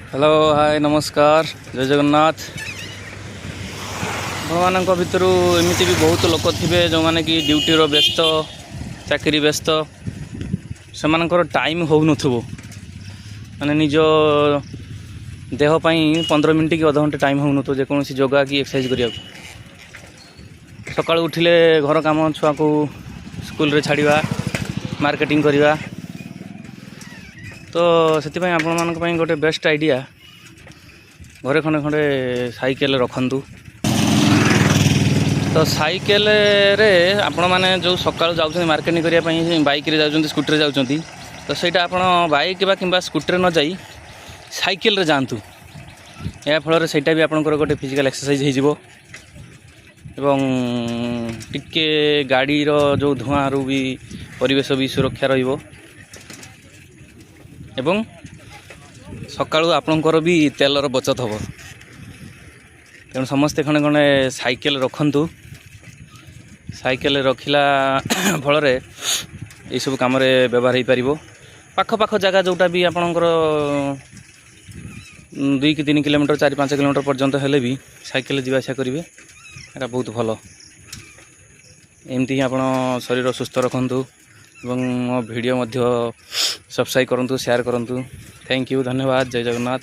Hello hi नमस्कार जय जगन्नाथ। भगवान भितर एमती भी बहुत लोक थे जो मैंने कि ड्यूटी व्यस्त चाकरी व्यस्त से टाइम हो माने निज देहपाई 15 मिनट कि अध घंटे टाइम हो जेकोसी योगा कि एक्सरसाइज करा सकाल उठिले घर काम छुआ को स्कूल छाड़ा मार्केटिंग करवा तो से आपण गोटे बेस्ट आइडिया घरे खंडे खंडे साइकेल रखु। तो साइकेल रे आपण मैंने जो सकाल जाऊँ मार्केटिंग करने बाइक रे जाऊँ स्कूटर जाऊँ तो सहीटा आप बाइक कि स्कूटर न जाई साइकेल रे जातु या फल से भी आपंकर गोटे फिजिकल एक्सरसाइज हो टिके गाड़ी रो जो धुआं रू भी परिवेश भी सुरक्षा रहिबो एवं सकाळु आपणकर भी तेलर बचत हम। तेणु समस्ते खंडे खंडे साइकेल रखु। साइकेल रखिला फल ये सब कम व्यवहार हो पार पाख पाख जगह जोटा भी आपणकर 2 कि 3 किलोमीटर 4-5 किलोमीटर पर्यंत हेले भी साइकेल जीवा आसा करेंगे एटा बहुत भल। एमती ही आपण शरीर सुस्थ रखु मो वीडियो सब्सक्राइब करूँ शेयर करूँ। थैंक यू धन्यवाद जय जगन्नाथ।